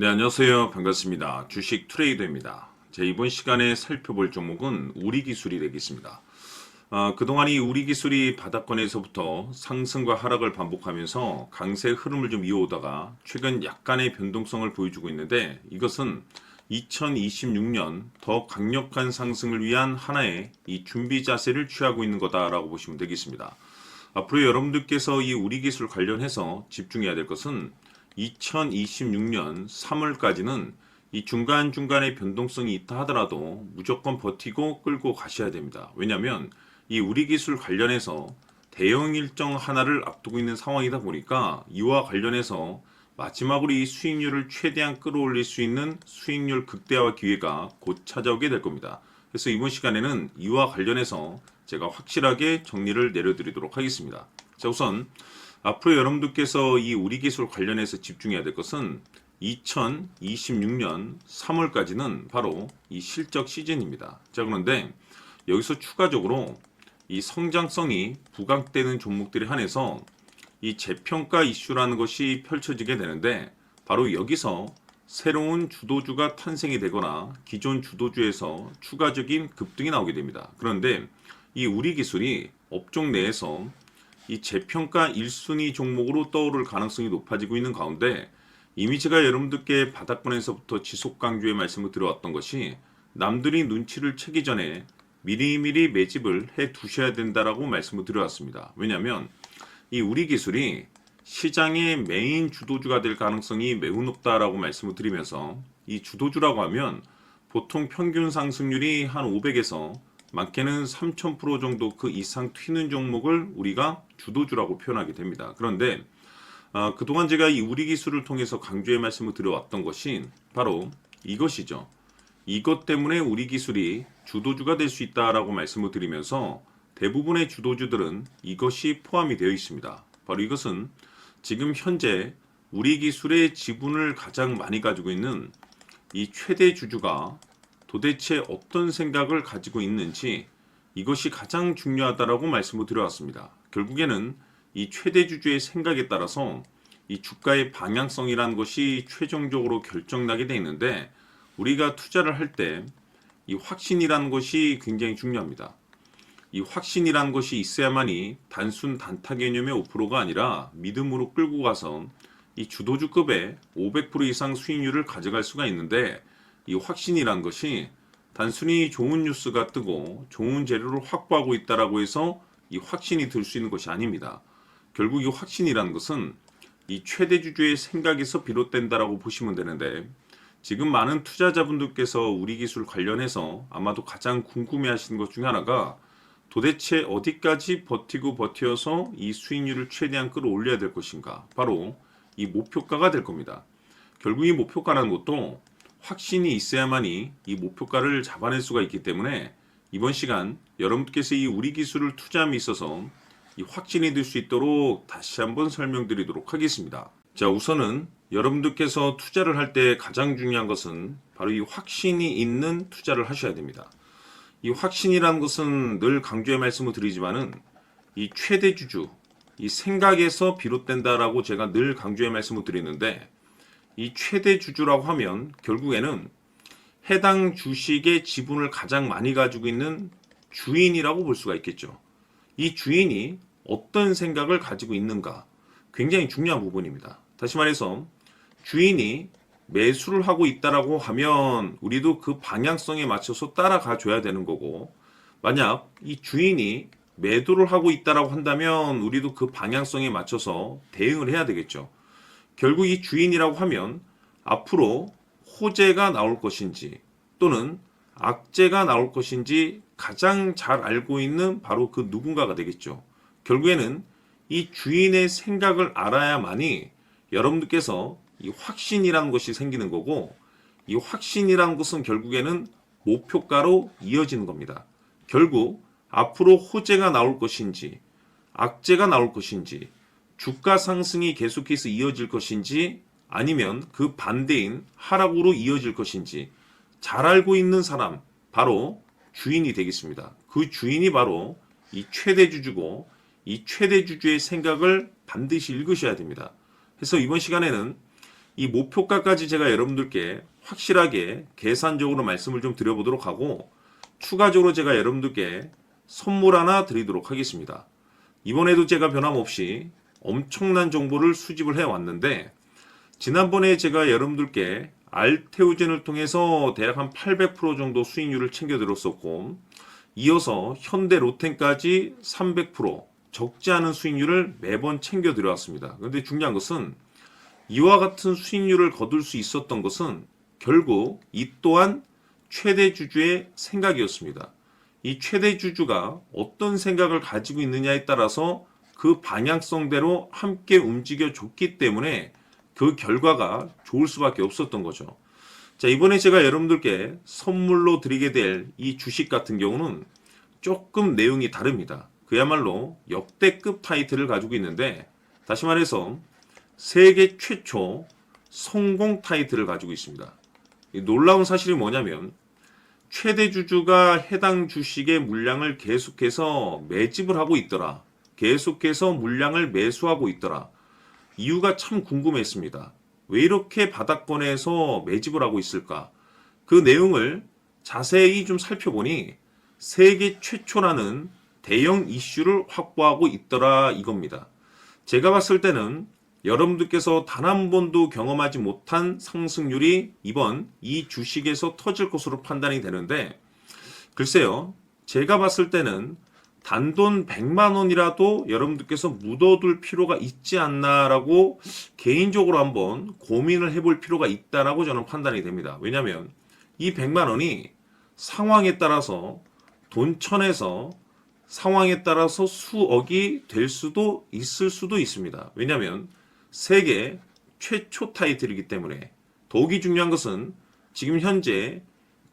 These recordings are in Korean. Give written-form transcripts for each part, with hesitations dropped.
네, 안녕하세요. 반갑습니다. 주식 트레이더입니다. 이번 시간에 살펴볼 종목은 우리기술이 되겠습니다. 그동안 이 우리기술이 바닥권에서부터 상승과 하락을 반복하면서 강세 흐름을 좀 이어오다가 최근 약간의 변동성을 보여주고 있는데, 이것은 2026년 더 강력한 상승을 위한 하나의 이 준비 자세를 취하고 있는 거다라고 보시면 되겠습니다. 앞으로 여러분들께서 이 우리기술 관련해서 집중해야 될 것은 2026년 3월까지는 이 중간중간에 변동성이 있다 하더라도 무조건 버티고 끌고 가셔야 됩니다. 왜냐하면 이 우리기술 관련해서 대형 일정 하나를 앞두고 있는 상황이다 보니까 이와 관련해서 마지막으로 이 수익률을 최대한 끌어올릴 수 있는 수익률 극대화 기회가 곧 찾아오게 될 겁니다. 그래서 이번 시간에는 이와 관련해서 제가 확실하게 정리를 내려드리도록 하겠습니다. 자, 우선 앞으로 여러분들께서 이 우리기술 관련해서 집중해야 될 것은 2026년 3월까지는 바로 이 실적 시즌입니다. 자, 그런데 여기서 추가적으로 이 성장성이 부각되는 종목들에 한해서 이 재평가 이슈라는 것이 펼쳐지게 되는데, 바로 여기서 새로운 주도주가 탄생이 되거나 기존 주도주에서 추가적인 급등이 나오게 됩니다. 그런데 이 우리기술이 업종 내에서 이 재평가 1순위 종목으로 떠오를 가능성이 높아지고 있는 가운데, 이미 제가 여러분들께 바닥권에서부터 지속 강조의 말씀을 드려왔던 것이 남들이 눈치를 채기 전에 미리미리 매집을 해 두셔야 된다라고 말씀을 드려왔습니다. 왜냐하면 이 우리기술이 시장의 메인 주도주가 될 가능성이 매우 높다라고 말씀을 드리면서, 이 주도주라고 하면 보통 평균 상승률이 한 500에서 많게는 3000% 정도 그 이상 튀는 종목을 우리가 주도주라고 표현하게 됩니다. 그런데 그동안 제가 이 우리기술을 통해서 강조의 말씀을 드려왔던 것이 바로 이것이죠. 이것 때문에 우리기술이 주도주가 될 수 있다라고 말씀을 드리면서 대부분의 주도주들은 이것이 포함이 되어 있습니다. 바로 이것은 지금 현재 우리기술의 지분을 가장 많이 가지고 있는 이 최대 주주가 도대체 어떤 생각을 가지고 있는지, 이것이 가장 중요하다라고 말씀을 드려왔습니다. 결국에는 이 최대 주주의 생각에 따라서 이 주가의 방향성이라는 것이 최종적으로 결정나게 되어 있는데, 우리가 투자를 할 때 이 확신이라는 것이 굉장히 중요합니다. 이 확신이라는 것이 있어야만이 단순 단타 개념의 5%가 아니라 믿음으로 끌고 가서 이 주도주급의 500% 이상 수익률을 가져갈 수가 있는데, 이 확신이란 것이 단순히 좋은 뉴스가 뜨고 좋은 재료를 확보하고 있다라고 해서 이 확신이 들 수 있는 것이 아닙니다. 결국 이 확신이라는 것은 이 최대 주주의 생각에서 비롯된다라고 보시면 되는데, 지금 많은 투자자분들께서 우리기술 관련해서 아마도 가장 궁금해하시는 것 중에 하나가 도대체 어디까지 버티고 버텨서 이 수익률을 최대한 끌어올려야 될 것인가, 바로 이 목표가가 될 겁니다. 결국 이 목표가라는 것도 확신이 있어야만이 이 목표가를 잡아낼 수가 있기 때문에, 이번 시간 여러분께서 이 우리기술을 투자함에 있어서 이 확신이 들 수 있도록 다시 한번 설명드리도록 하겠습니다. 자, 우선은 여러분들께서 투자를 할 때 가장 중요한 것은 바로 이 확신이 있는 투자를 하셔야 됩니다. 이 확신이라는 것은 늘 강조의 말씀을 드리지만은 이 최대 주주, 이 생각에서 비롯된다라고 제가 늘 강조의 말씀을 드리는데, 이 최대 주주라고 하면 결국에는 해당 주식의 지분을 가장 많이 가지고 있는 주인이라고 볼 수가 있겠죠. 이 주인이 어떤 생각을 가지고 있는가, 굉장히 중요한 부분입니다. 다시 말해서 주인이 매수를 하고 있다라고 하면 우리도 그 방향성에 맞춰서 따라가 줘야 되는 거고, 만약 이 주인이 매도를 하고 있다라고 한다면 우리도 그 방향성에 맞춰서 대응을 해야 되겠죠. 결국 이 주인이라고 하면 앞으로 호재가 나올 것인지 또는 악재가 나올 것인지 가장 잘 알고 있는 바로 그 누군가가 되겠죠. 결국에는 이 주인의 생각을 알아야만이 여러분들께서 이 확신이라는 것이 생기는 거고, 이 확신이라는 것은 결국에는 목표가로 이어지는 겁니다. 결국 앞으로 호재가 나올 것인지 악재가 나올 것인지, 주가 상승이 계속해서 이어질 것인지 아니면 그 반대인 하락으로 이어질 것인지 잘 알고 있는 사람, 바로 주인이 되겠습니다. 그 주인이 바로 이 최대 주주고, 이 최대 주주의 생각을 반드시 읽으셔야 됩니다. 그래서 이번 시간에는 이 목표가까지 제가 여러분들께 확실하게 계산적으로 말씀을 좀 드려보도록 하고 추가적으로 제가 여러분들께 선물 하나 드리도록 하겠습니다. 이번에도 제가 변함없이 엄청난 정보를 수집을 해왔는데 지난번에 제가 여러분들께 알테오젠을 통해서 대략 한 800% 정도 수익률을 챙겨드렸었고 이어서 현대 로템까지 300% 적지 않은 수익률을 매번 챙겨드려왔습니다. 그런데 중요한 것은 이와 같은 수익률을 거둘 수 있었던 것은 결국 이 또한 최대 주주의 생각이었습니다. 이 최대 주주가 어떤 생각을 가지고 있느냐에 따라서 그 방향성대로 함께 움직여 줬기 때문에 그 결과가 좋을 수밖에 없었던 거죠. 자, 이번에 제가 여러분들께 선물로 드리게 될 이 주식 같은 경우는 조금 내용이 다릅니다. 그야말로 역대급 타이틀을 가지고 있는데 다시 말해서 세계 최초 성공 타이틀을 가지고 있습니다. 이 놀라운 사실이 뭐냐면 최대 주주가 해당 주식의 물량을 계속해서 매집을 하고 있더라. 계속해서 물량을 매수하고 있더라. 이유가 참 궁금했습니다. 왜 이렇게 바닥권에서 매집을 하고 있을까? 그 내용을 자세히 좀 살펴보니 세계 최초라는 대형 이슈를 확보하고 있더라 이겁니다. 제가 봤을 때는 여러분들께서 단 한 번도 경험하지 못한 상승률이 이번 이 주식에서 터질 것으로 판단이 되는데 글쎄요. 제가 봤을 때는 단돈 100만 원이라도 여러분들께서 묻어둘 필요가 있지 않나라고 개인적으로 한번 고민을 해볼 필요가 있다라고 저는 판단이 됩니다. 왜냐하면 이 100만 원이 상황에 따라서 돈천에서 상황에 따라서 수억이 될 수도 있을 수도 있습니다. 왜냐하면 세계 최초 타이틀이기 때문에 더욱이 중요한 것은 지금 현재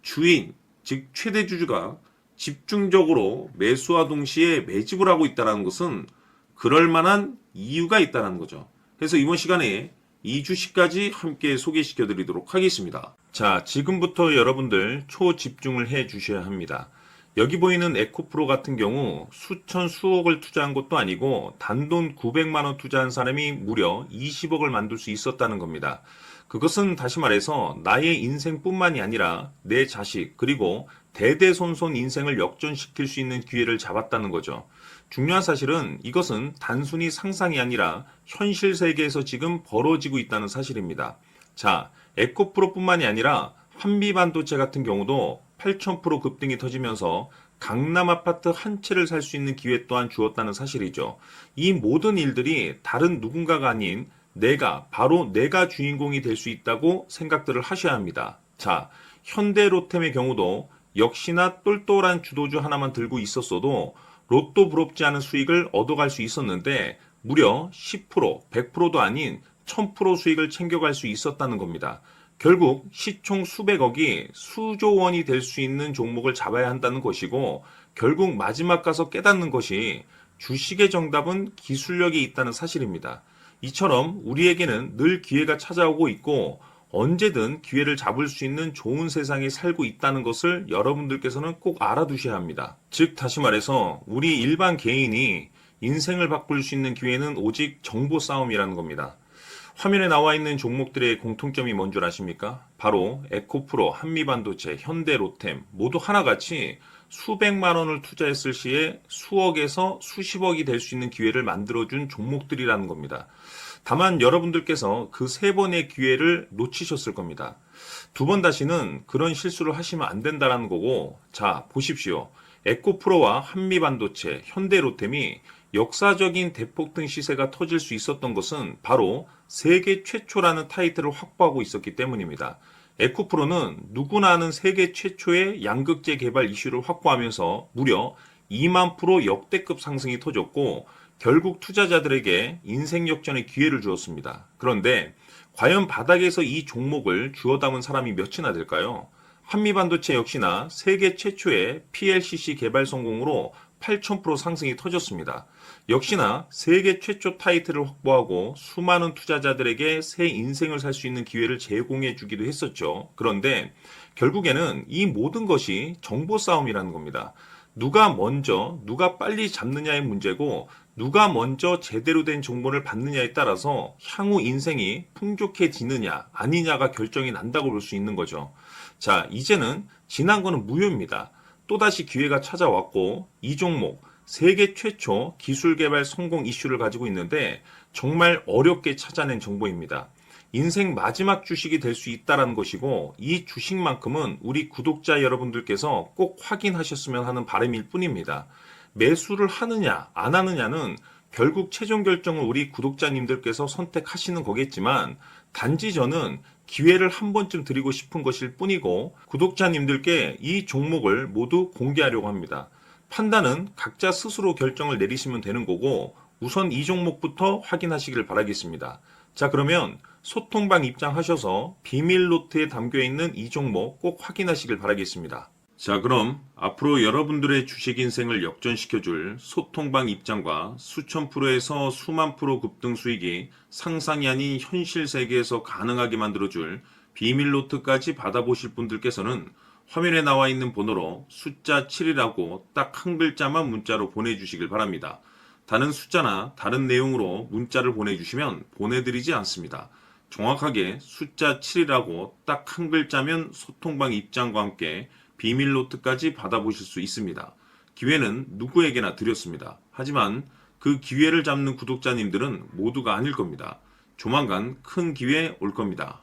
주인, 즉 최대 주주가 집중적으로 매수와 동시에 매집을 하고 있다는 것은 그럴 만한 이유가 있다는 거죠. 그래서 이번 시간에 이 주식까지 함께 소개시켜 드리도록 하겠습니다. 자, 지금부터 여러분들 초집중을 해 주셔야 합니다. 여기 보이는 에코프로 같은 경우 수천 수억을 투자한 것도 아니고 단돈 900만 원 투자한 사람이 무려 20억을 만들 수 있었다는 겁니다. 그것은 다시 말해서 나의 인생뿐만이 아니라 내 자식 그리고 대대손손 인생을 역전시킬 수 있는 기회를 잡았다는 거죠. 중요한 사실은 이것은 단순히 상상이 아니라 현실 세계에서 지금 벌어지고 있다는 사실입니다. 자, 에코프로뿐만이 아니라 한미반도체 같은 경우도 8,000% 급등이 터지면서 강남 아파트 한 채를 살 수 있는 기회 또한 주었다는 사실이죠. 이 모든 일들이 다른 누군가가 아닌 바로 내가 주인공이 될 수 있다고 생각들을 하셔야 합니다. 자, 현대로템의 경우도 역시나 똘똘한 주도주 하나만 들고 있었어도 로또 부럽지 않은 수익을 얻어갈 수 있었는데 무려 10%, 100%도 아닌 1000% 수익을 챙겨갈 수 있었다는 겁니다. 결국 시총 수백억이 수조 원이 될 수 있는 종목을 잡아야 한다는 것이고 결국 마지막 가서 깨닫는 것이 주식의 정답은 기술력이 있다는 사실입니다. 이처럼 우리에게는 늘 기회가 찾아오고 있고 언제든 기회를 잡을 수 있는 좋은 세상에 살고 있다는 것을 여러분들께서는 꼭 알아두셔야 합니다. 즉 다시 말해서 우리 일반 개인이 인생을 바꿀 수 있는 기회는 오직 정보 싸움이라는 겁니다. 화면에 나와 있는 종목들의 공통점이 뭔 줄 아십니까? 바로 에코프로, 한미반도체, 현대로템 모두 하나같이 수백만 원을 투자했을 시에 수억에서 수십억이 될 수 있는 기회를 만들어준 종목들이라는 겁니다. 다만 여러분들께서 그 세 번의 기회를 놓치셨을 겁니다. 두 번 다시는 그런 실수를 하시면 안 된다는 거고 자 보십시오. 에코프로와 한미반도체, 현대로템이 역사적인 대폭등 시세가 터질 수 있었던 것은 바로 세계 최초라는 타이틀을 확보하고 있었기 때문입니다. 에코프로는 누구나 아는 세계 최초의 양극재 개발 이슈를 확보하면서 무려 2만 프로 역대급 상승이 터졌고 결국 투자자들에게 인생 역전의 기회를 주었습니다. 그런데 과연 바닥에서 이 종목을 주워 담은 사람이 몇이나 될까요? 한미반도체 역시나 세계 최초의 PLCC 개발 성공으로 8,000% 상승이 터졌습니다. 역시나 세계 최초 타이틀을 확보하고 수많은 투자자들에게 새 인생을 살 수 있는 기회를 제공해 주기도 했었죠. 그런데 결국에는 이 모든 것이 정보 싸움이라는 겁니다. 누가 먼저, 누가 빨리 잡느냐의 문제고, 누가 먼저 제대로 된 정보를 받느냐에 따라서 향후 인생이 풍족해지느냐, 아니냐가 결정이 난다고 볼 수 있는 거죠. 자, 이제는 지난 거는 무효입니다. 또다시 기회가 찾아왔고, 이 종목, 세계 최초 기술 개발 성공 이슈를 가지고 있는데, 정말 어렵게 찾아낸 정보입니다. 인생 마지막 주식이 될 수 있다는 것이고, 이 주식만큼은 우리 구독자 여러분들께서 꼭 확인하셨으면 하는 바람일 뿐입니다. 매수를 하느냐 안 하느냐는 결국 최종 결정을 우리 구독자님들께서 선택하시는 거겠지만, 단지 저는 기회를 한 번쯤 드리고 싶은 것일 뿐이고, 구독자님들께 이 종목을 모두 공개하려고 합니다. 판단은 각자 스스로 결정을 내리시면 되는 거고, 우선 이 종목부터 확인하시길 바라겠습니다. 자, 그러면 소통방 입장하셔서 비밀 노트에 담겨 있는 이 종목 꼭 확인하시길 바라겠습니다. 자, 그럼 앞으로 여러분들의 주식 인생을 역전시켜줄 소통방 입장과 수천 프로에서 수만 프로 급등 수익이 상상이 아닌 현실 세계에서 가능하게 만들어줄 비밀 노트까지 받아보실 분들께서는 화면에 나와 있는 번호로 숫자 7이라고 딱 한 글자만 문자로 보내주시길 바랍니다. 다른 숫자나 다른 내용으로 문자를 보내주시면 보내드리지 않습니다. 정확하게 숫자 7이라고 딱 한 글자면 소통방 입장과 함께 비밀 노트까지 받아보실 수 있습니다. 기회는 누구에게나 드렸습니다. 하지만 그 기회를 잡는 구독자님들은 모두가 아닐 겁니다. 조만간 큰 기회 올 겁니다.